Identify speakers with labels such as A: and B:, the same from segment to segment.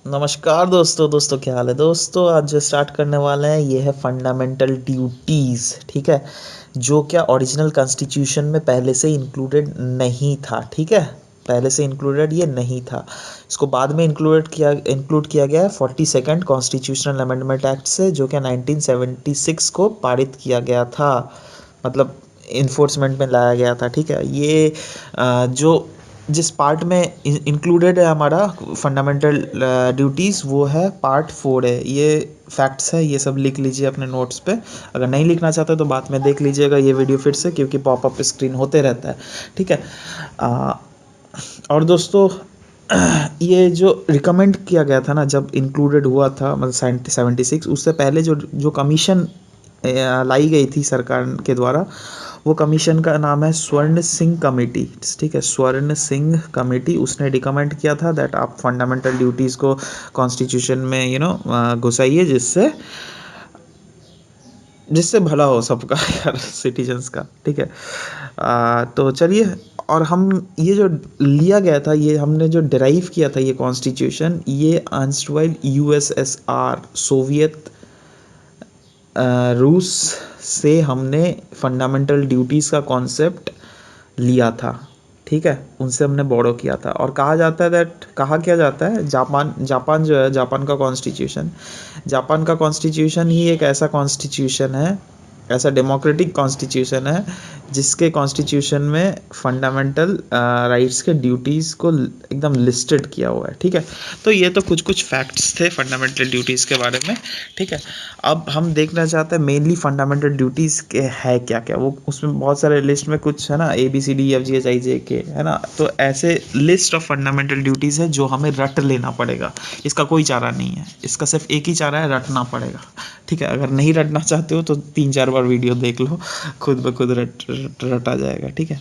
A: नमस्कार दोस्तों क्या हाल है दोस्तों। आज जो स्टार्ट करने वाले हैं ये है फंडामेंटल ड्यूटीज़। ठीक है, जो क्या ओरिजिनल कॉन्स्टिट्यूशन में पहले से इंक्लूडेड नहीं था। ठीक है, पहले से इंक्लूडेड ये नहीं था, इसको बाद में इंक्लूड किया गया है 42nd कॉन्स्टिट्यूशनल अमेंडमेंट एक्ट से, जो कि 1976 को पारित किया गया था, मतलब इन्फोर्समेंट में लाया गया था। ठीक है, ये जो जिस पार्ट में इंक्लूडेड है हमारा फंडामेंटल ड्यूटीज़, वो है पार्ट 4 है। ये फैक्ट्स है, ये सब लिख लीजिए अपने नोट्स पे। अगर नहीं लिखना चाहते तो बाद में देख लीजिएगा ये वीडियो फिर से, क्योंकि पॉपअप स्क्रीन होते रहता है। ठीक है, और दोस्तों ये जो रिकमेंड किया गया था ना, जब इंक्लूडेड हुआ था मतलब 76, उससे पहले जो जो कमीशन लाई गई थी सरकार के द्वारा, वो कमीशन का नाम है स्वर्ण सिंह कमेटी। ठीक है, स्वर्ण सिंह कमेटी, उसने रिकमेंड किया था दैट आप फंडामेंटल ड्यूटीज़ को कॉन्स्टिट्यूशन में घुसाइए, जिससे जिससे भला हो सबका यार, सिटीजन्स का। ठीक है, तो चलिए, और हम ये जो लिया गया था, ये हमने जो डिराइव किया था ये कॉन्स्टिट्यूशन, ये अर्नस्टवाइल यूएसएसआर सोवियत रूस से हमने फंडामेंटल ड्यूटीज़ का कॉन्सेप्ट लिया था। ठीक है, उनसे हमने बोरो किया था। और कहा क्या जाता है, जापान जो है, जापान का कॉन्स्टिट्यूशन ही एक ऐसा कॉन्स्टिट्यूशन है, ऐसा डेमोक्रेटिक कॉन्स्टिट्यूशन है जिसके कॉन्स्टिट्यूशन में फंडामेंटल राइट्स के ड्यूटीज़ को एकदम लिस्टेड किया हुआ है। ठीक है, तो ये तो कुछ फैक्ट्स थे फंडामेंटल ड्यूटीज़ के बारे में। ठीक है, अब हम देखना चाहते हैं मेनली फंडामेंटल ड्यूटीज़ के है क्या क्या। वो उसमें बहुत सारे लिस्ट में कुछ है ना, ABCDEFGHIJK है ना, तो ऐसे लिस्ट ऑफ फंडामेंटल ड्यूटीज़ है जो हमें रट लेना पड़ेगा। इसका कोई चारा नहीं है, इसका सिर्फ एक ही चारा है, रटना पड़ेगा। ठीक है, अगर नहीं रटना चाहते हो तो 3-4 बार वीडियो देख लो, खुद ब खुद रटा जाएगा। ठीक है,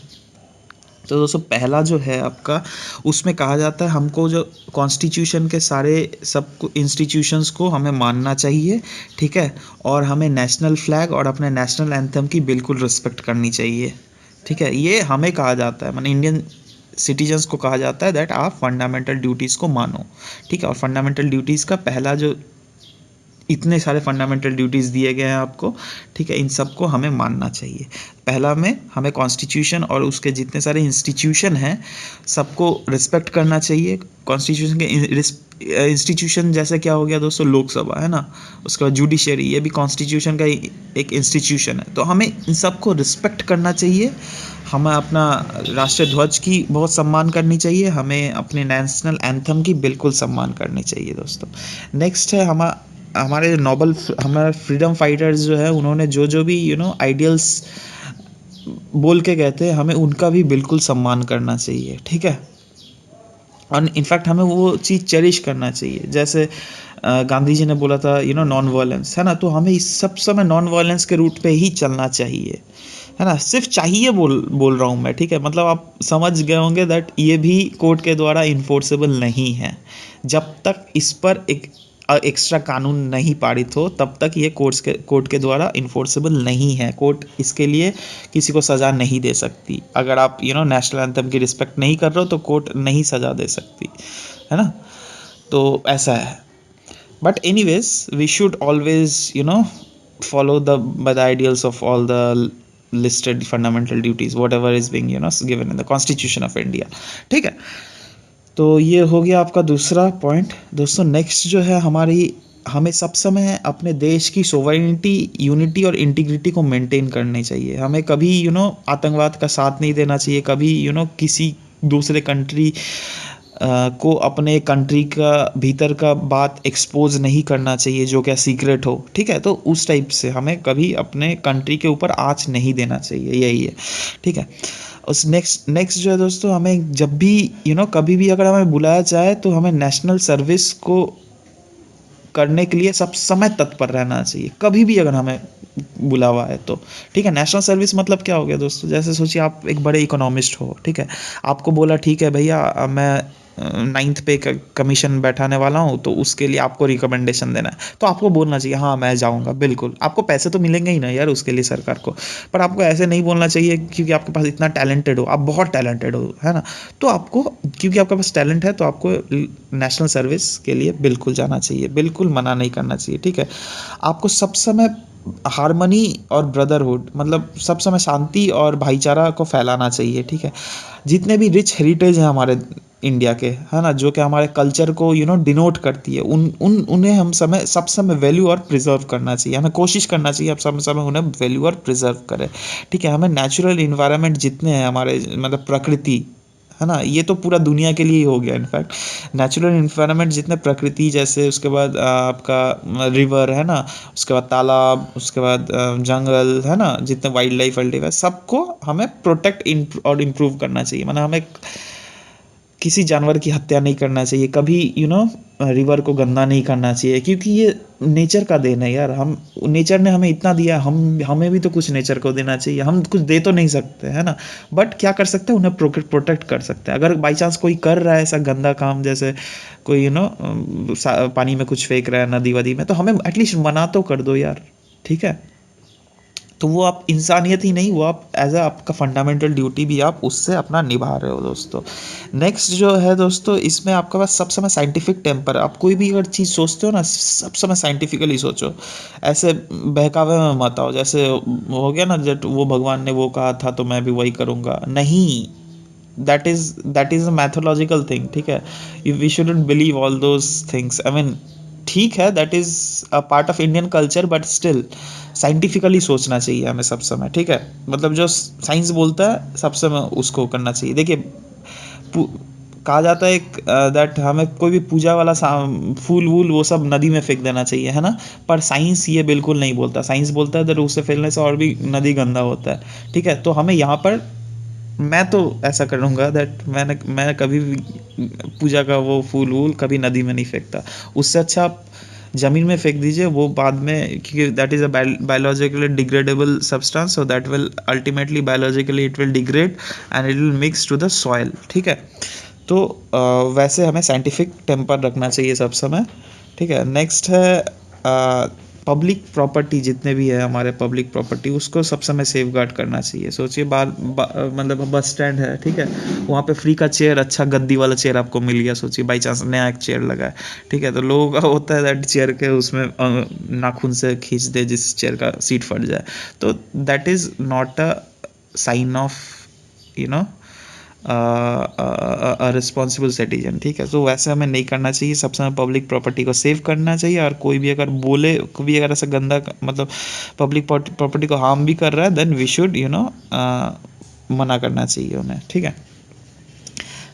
A: तो दोस्तों पहला जो है आपका, उसमें कहा जाता है हमको जो कॉन्स्टिट्यूशन के सारे सब इंस्टीट्यूशंस को हमें मानना चाहिए। ठीक है, और हमें नेशनल फ्लैग और अपने नेशनल एंथम की बिल्कुल रिस्पेक्ट करनी चाहिए। ठीक है, ये हमें कहा जाता है, माने इंडियन सिटीजन्स को कहा जाता है दैट आप फंडामेंटल ड्यूटीज़ को मानो। ठीक है, और फंडामेंटल ड्यूटीज़ का पहला जो, इतने सारे फंडामेंटल ड्यूटीज़ दिए गए हैं आपको। ठीक है, इन सबको हमें मानना चाहिए। पहला में हमें कॉन्स्टिट्यूशन और उसके जितने सारे इंस्टीट्यूशन हैं सबको रिस्पेक्ट करना चाहिए। कॉन्स्टिट्यूशन के इंस्टीट्यूशन जैसे क्या हो गया दोस्तों, लोकसभा है ना, उसके बाद जुडिशरी, ये भी कॉन्स्टिट्यूशन का एक इंस्टीट्यूशन है। तो हमें इन सबको रिस्पेक्ट करना चाहिए। हमें अपना राष्ट्रीय ध्वज की बहुत सम्मान करनी चाहिए, हमें अपने नेशनल एंथम की बिल्कुल सम्मान करनी चाहिए दोस्तों। नेक्स्ट है हमारे हमारे फ्रीडम फाइटर्स जो है, उन्होंने जो भी आइडियल्स बोल के गए थे, हमें उनका भी बिल्कुल सम्मान करना चाहिए। ठीक है, और इनफैक्ट हमें वो चीज़ चेरिश करना चाहिए। जैसे गांधी जी ने बोला था नॉन वायलेंस, है ना, तो हमें इस सब समय नॉन वायलेंस के रूट पे ही चलना चाहिए, है ना। सिर्फ चाहिए बोल रहा हूँ मैं। ठीक है, मतलब आप समझ गए होंगे दैट ये भी कोर्ट के द्वारा इन्फोर्सेबल नहीं है। जब तक इस पर एक एक्स्ट्रा कानून नहीं पारित हो, तब तक ये कोर्ट के द्वारा इन्फोर्सेबल नहीं है। कोर्ट इसके लिए किसी को सज़ा नहीं दे सकती। अगर आप नेशनल एंथम की रिस्पेक्ट नहीं कर रहे हो तो कोर्ट नहीं सज़ा दे सकती, है ना। तो ऐसा है, but anyways we should always follow by the ideals of all the listed fundamental duties, whatever is being given in the Constitution of India. ठीक है, तो ये हो गया आपका दूसरा पॉइंट दोस्तों। नेक्स्ट जो है हमें सब समय अपने देश की सोवरेनिटी, यूनिटी और इंटीग्रिटी को मेंटेन करनी चाहिए। हमें कभी आतंकवाद का साथ नहीं देना चाहिए, कभी किसी दूसरे कंट्री को अपने कंट्री का भीतर का बात एक्सपोज नहीं करना चाहिए जो क्या सीक्रेट हो। ठीक है, तो उस टाइप से हमें कभी अपने कंट्री के ऊपर आँच नहीं देना चाहिए, यही है। ठीक है, उस नेक्स्ट जो है दोस्तों, हमें जब भी कभी भी अगर हमें बुलाया जाए तो हमें नेशनल सर्विस को करने के लिए सब समय तत्पर रहना चाहिए, कभी भी अगर हमें बुलावा है तो। ठीक है, नेशनल सर्विस मतलब क्या हो गया दोस्तों, जैसे सोचिए आप एक बड़े इकोनॉमिस्ट हो। ठीक है, आपको बोला ठीक है भैया मैं 9th पे कमीशन बैठाने वाला हूँ, तो उसके लिए आपको रिकमेंडेशन देना है, तो आपको बोलना चाहिए हाँ मैं जाऊँगा बिल्कुल। आपको पैसे तो मिलेंगे ही ना यार उसके लिए सरकार को, पर आपको ऐसे नहीं बोलना चाहिए क्योंकि आपके पास इतना टैलेंटेड हो, आप बहुत टैलेंटेड हो, है ना, तो आपको, क्योंकि आपके पास टैलेंट है तो आपको नेशनल सर्विस के लिए बिल्कुल जाना चाहिए, बिल्कुल मना नहीं करना चाहिए, ठीक है। आपको सब समय हारमनी और ब्रदरहुड, मतलब सब समय शांति और भाईचारा को फैलाना चाहिए, ठीक है। जितने भी रिच हेरिटेज हैं हमारे इंडिया के, है ना, जो कि हमारे कल्चर को डिनोट करती है, उन्हें हम सब समय वैल्यू और प्रिजर्व करना चाहिए, हमें कोशिश करना चाहिए अब सब समय उन्हें वैल्यू और प्रिजर्व करें, ठीक है। हमें नेचुरल इन्वायरमेंट जितने हैं हमारे, मतलब प्रकृति, है ना, ये तो पूरा दुनिया के लिए ही हो गया इनफैक्ट, नेचुरल इन्वायरमेंट जितने प्रकृति, जैसे उसके बाद आपका रिवर, है ना, उसके बाद तालाब, उसके बाद जंगल, है ना, जितने वाइल्ड लाइफ है, सबको हमें प्रोटेक्ट और इम्प्रूव करना चाहिए। मतलब हमें किसी जानवर की हत्या नहीं करना चाहिए कभी, रिवर को गंदा नहीं करना चाहिए, क्योंकि ये नेचर का देन है यार। हम, नेचर ने हमें इतना दिया, हमें भी तो कुछ नेचर को देना चाहिए। हम कुछ दे तो नहीं सकते, है ना, बट क्या कर सकते हैं, उन्हें प्रोटेक्ट कर सकते हैं। अगर बाई चांस कोई कर रहा है ऐसा गंदा काम, जैसे कोई पानी में कुछ फेंक रहा है नदी वदी में, तो हमें एटलीस्ट मना तो कर दो यार, ठीक है। तो वो आप इंसानियत ही नहीं, वो आप एज आपका फंडामेंटल ड्यूटी भी आप उससे अपना निभा रहे हो दोस्तों। नेक्स्ट जो है दोस्तों, इसमें आपके पास सब समय साइंटिफिक टेम्पर, आप कोई भी अगर चीज़ सोचते हो ना, सब समय साइंटिफिकली सोचो, ऐसे बहकावे में मत आओ। जैसे हो गया ना, जब वो भगवान ने वो कहा था तो मैं भी वही करूँगा, नहीं, that is a mythological thing, ठीक है। We shouldn't believe all those things, I mean, ठीक है, that is a part of Indian culture, but still scientifically सोचना चाहिए हमें सब समय, ठीक है। मतलब जो साइंस बोलता है सब समय उसको करना चाहिए। देखिए, कहा जाता है एक दैट हमें कोई भी पूजा वाला फूल वूल वो सब नदी में फेंक देना चाहिए, है ना, पर साइंस ये बिल्कुल नहीं बोलता। साइंस बोलता है दैट उसे फेंकने से और भी नदी गंदा होता है, ठीक है। तो हमें यहाँ पर, मैं तो ऐसा करूँगा दैट मैं कभी भी पूजा का वो फूल वूल कभी नदी में नहीं फेंकता। उससे अच्छा आप ज़मीन में फेंक दीजिए, वो बाद में, क्योंकि that is a biologically degradable substance, so that will ultimately biologically it will degrade and it will mix to the soil, ठीक है। तो वैसे हमें साइंटिफिक टेम्पर रखना चाहिए सब समय, ठीक है। नेक्स्ट है पब्लिक प्रॉपर्टी, जितने भी है हमारे पब्लिक प्रॉपर्टी, उसको सब समय सेफ गार्ड करना चाहिए। सोचिए मतलब बस स्टैंड है, ठीक है, वहाँ पे फ्री का चेयर, अच्छा गद्दी वाला चेयर आपको मिल गया, सोचिए बाई चांस नया एक चेयर लगा है, ठीक है, तो लोगों का होता है दैट चेयर के उसमें नाखून से खींच दे जिस चेयर का सीट फट जाए, तो that is not a sign of you know responsible citizen, ठीक है। तो वैसे हमें नहीं करना चाहिए, सबसे हमें पब्लिक प्रॉपर्टी को सेव करना चाहिए। और कोई भी अगर बोले, कोई भी अगर ऐसा गंदा, मतलब पब्लिक प्रॉपर्टी को हार्म भी कर रहा है, देन वी शुड मना करना चाहिए उन्हें, ठीक है।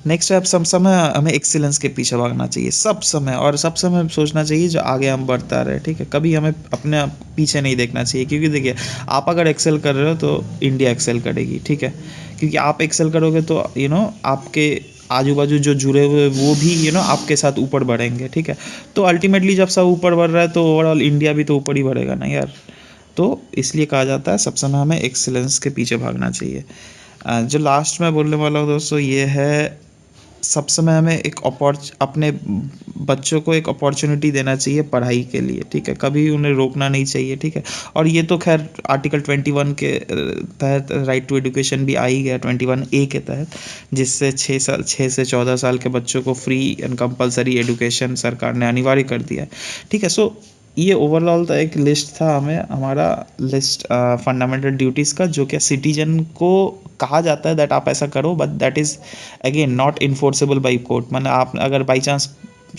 A: नेक्स्ट है, अब सब समय हमें एक्सीलेंस के पीछे भागना चाहिए सब समय, और सब समय सोचना चाहिए जो आगे हम बढ़ता रहे, ठीक है। कभी हमें अपने पीछे नहीं देखना चाहिए, क्योंकि देखिए, आप अगर एक्सेल कर रहे हो तो इंडिया एक्सेल करेगी, ठीक है, क्योंकि आप एक्सेल करोगे तो आपके आजू बाजू जो जुड़े हुए वो भी आपके साथ ऊपर बढ़ेंगे, ठीक है। तो अल्टीमेटली जब सब ऊपर बढ़ रहा है तो ओवरऑल इंडिया भी तो ऊपर ही बढ़ेगा ना यार। तो इसलिए कहा जाता है सब समय हमें एक्सीलेंस के पीछे भागना चाहिए। जो लास्ट में बोलने वाला हूँ दोस्तों, ये है सब समय हमें अपने बच्चों को एक अपॉर्चुनिटी देना चाहिए पढ़ाई के लिए, ठीक है, कभी उन्हें रोकना नहीं चाहिए, ठीक है। और ये तो खैर आर्टिकल 21 के तहत राइट टू एजुकेशन भी आ ही गया, 21A के तहत, जिससे 6 से 14 साल के बच्चों को फ्री एंड कंपलसरी एजुकेशन सरकार ने अनिवार्य कर दिया है, ठीक है। सो ये ओवरऑल तो एक लिस्ट था, हमें हमारा लिस्ट फंडामेंटल ड्यूटीज़ का, जो कि सिटीजन को कहा जाता है दैट आप ऐसा करो, but that is again not enforceable by court. मतलब आप अगर बाई चांस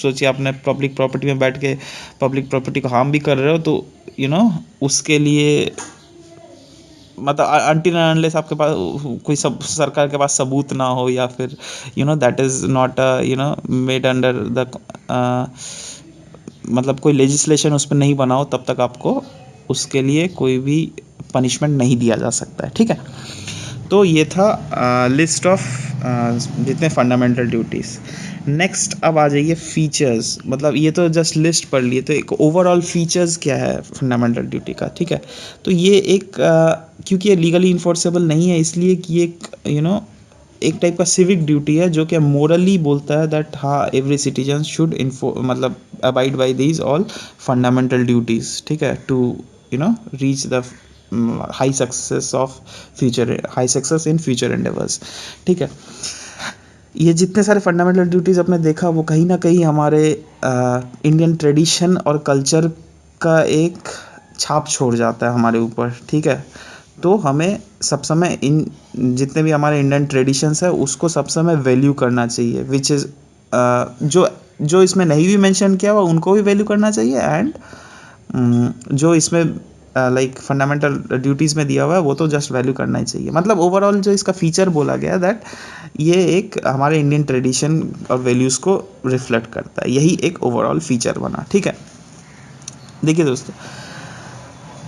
A: सोचिए आपने पब्लिक प्रॉपर्टी में बैठ के पब्लिक प्रॉपर्टी को हार्म भी कर रहे हो, तो उसके लिए, मतलब अनटिल अनलेस आपके पास कोई सरकार के पास सबूत ना हो, या फिर that is not made under the, मतलब कोई लेजिस्लेशन उस पर नहीं बना हो, तब तक आपको उसके लिए कोई भी पनिशमेंट नहीं दिया जा सकता है, ठीक है। तो ये था लिस्ट ऑफ जितने फंडामेंटल ड्यूटीज़। नेक्स्ट अब आ जाइए फीचर्स, मतलब ये तो जस्ट लिस्ट पढ़ लिए, तो एक ओवरऑल फीचर्स क्या है फंडामेंटल ड्यूटी का, ठीक है। तो ये एक क्योंकि ये लीगली इन्फोर्सेबल नहीं है, इसलिए कि एक एक टाइप का सिविक ड्यूटी है जो कि मोरली बोलता है दैट हाँ एवरी सिटीजन शुड मतलब abide by these all fundamental duties, ठीक है, to reach the high success in future endeavours, ठीक है। ये जितने सारे फंडामेंटल ड्यूटीज़ आपने देखा वो कहीं ना कहीं हमारे इंडियन ट्रेडिशन और कल्चर का एक छाप छोड़ जाता है हमारे ऊपर, ठीक है। तो हमें सब समय इन जितने भी हमारे इंडियन ट्रेडिशंस है उसको सब समय वैल्यू करना चाहिए, विच इज़ जो जो इसमें नहीं भी मेंशन किया हुआ उनको भी वैल्यू करना चाहिए, एंड जो इसमें लाइक फंडामेंटल ड्यूटीज़ में दिया हुआ है वो तो जस्ट वैल्यू करना ही चाहिए। मतलब ओवरऑल जो इसका फीचर बोला गया दैट ये एक हमारे इंडियन ट्रेडिशन और वैल्यूज़ को रिफ्लेक्ट करता है, यही एक ओवरऑल फीचर बना, ठीक है। देखिए दोस्तों,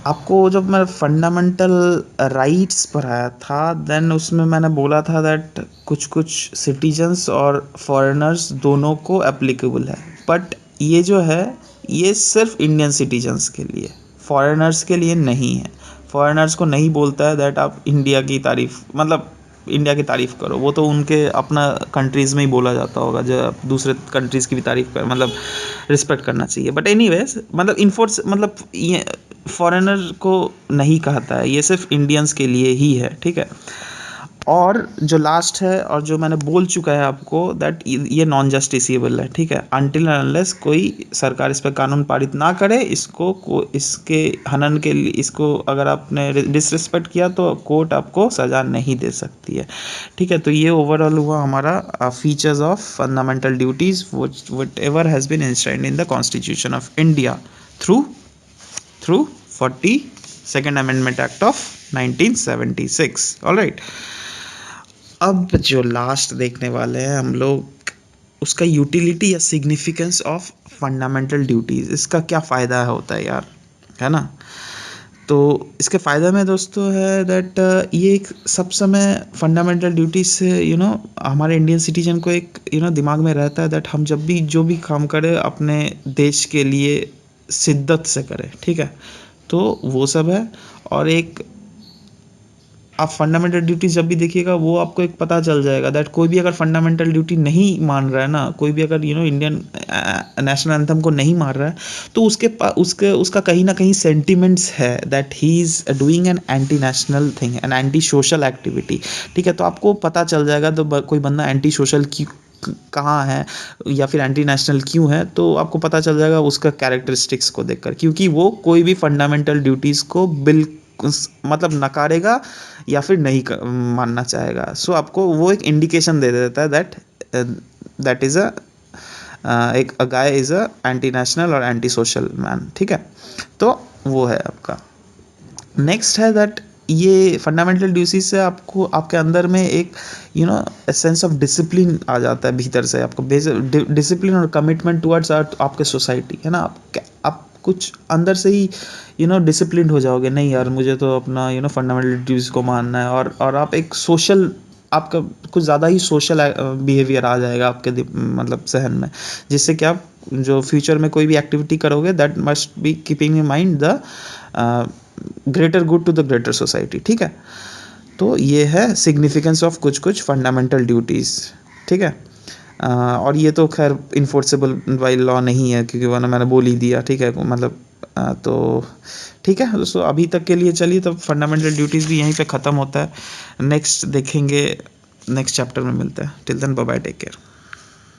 A: आपको जब मैं फंडामेंटल राइट्स पढ़ाया था देन उसमें मैंने बोला था दैट कुछ कुछ सिटीजन्स और फॉरेनर्स दोनों को एप्लीकेबल है, बट ये जो है ये सिर्फ इंडियन सिटीजन्स के लिए, फॉरेनर्स के लिए नहीं है। फॉरेनर्स को नहीं बोलता है दैट आप इंडिया की तारीफ़, मतलब इंडिया की तारीफ़ करो, वो तो उनके अपना कंट्रीज़ में ही बोला जाता होगा, जब दूसरे कंट्रीज़ की भी तारीफ़ कर मतलब रिस्पेक्ट करना चाहिए। बट एनीवेज मतलब इन्फोर्स मतलब ये फॉरेनर को नहीं कहता है, ये सिर्फ इंडियंस के लिए ही है, ठीक है। और जो लास्ट है और जो मैंने बोल चुका है आपको दैट ये नॉन जस्टिसेबल है, ठीक है, अनटिल अनलेस कोई सरकार इस पर कानून पारित ना करे, इसके हनन के लिए इसको अगर आपने डिसरिस्पेक्ट किया तो कोर्ट आपको सज़ा नहीं दे सकती है, ठीक है। तो ये ओवरऑल हुआ हमारा features of fundamental duties whatever has been inscribed in the constitution of India through 42nd amendment act of 1976। Alright, अब जो लास्ट देखने वाले हैं हम लोग उसका यूटिलिटी या सिग्निफिकेंस ऑफ फंडामेंटल ड्यूटीज़, इसका क्या फ़ायदा होता है यार, है ना। तो इसके फ़ायदा में दोस्तों है दैट ये एक सब समय फंडामेंटल ड्यूटीज से हमारे इंडियन सिटीजन को एक दिमाग में रहता है दैट हम जब भी जो भी काम करें अपने देश के लिए शिद्दत से करें, ठीक है। तो वो सब है, और एक आप फंडामेंटल ड्यूटी जब भी देखिएगा वो आपको एक पता चल जाएगा दैट कोई भी अगर फंडामेंटल ड्यूटी नहीं मान रहा है ना, कोई भी अगर इंडियन नेशनल एंथम को नहीं मान रहा है तो उसका कहीं ना कहीं सेंटिमेंट्स है that he is doing an anti national thing, an anti social activity, ठीक है। तो आपको पता चल जाएगा तो कोई बंदा एंटी सोशल कहाँ है या फिर एंटी नेशनल क्यों है, तो आपको पता चल जाएगा उसका कैरेक्टरिस्टिक्स को देखकर, क्योंकि वो कोई भी फंडामेंटल ड्यूटीज़ को मतलब नकारेगा या फिर नहीं मानना चाहेगा। सो आपको वो एक इंडिकेशन दे देता है दैट इज़ एक गाय इज़ एंटी नेशनल और एंटी सोशल मैन, ठीक है। तो वो है आपका। नेक्स्ट है दैट ये फंडामेंटल ड्यूटीज से आपको आपके अंदर में एक सेंस ऑफ डिसिप्लिन आ जाता है भीतर से, आपको डिसिप्लिन और कमिटमेंट टुवर्ड्स आपके सोसाइटी, है ना। आप कुछ अंदर से ही डिसिप्लिन हो जाओगे, नहीं यार मुझे तो अपना फंडामेंटल ड्यूटीज को मानना है, और आप एक सोशल, आपका कुछ ज़्यादा ही सोशल बिहेवियर आ जाएगा आपके मतलब सहन में, जिससे कि आप जो फ्यूचर में कोई भी एक्टिविटी करोगे that must be keeping in mind the greater good to the greater society, ठीक है। तो ये है सिग्निफिकेंस ऑफ कुछ कुछ फंडामेंटल ड्यूटीज़, ठीक है। और ये तो खैर इन्फोर्सेबल बाय लॉ नहीं है, क्योंकि वरना मैंने बोल ही दिया, ठीक है। मतलब तो ठीक है दोस्तों, अभी तक के लिए चलिए, तो फंडामेंटल ड्यूटीज़ भी यहीं पे ख़त्म होता है। नेक्स्ट देखेंगे, नेक्स्ट चैप्टर में मिलता है। Till then bye bye, take care.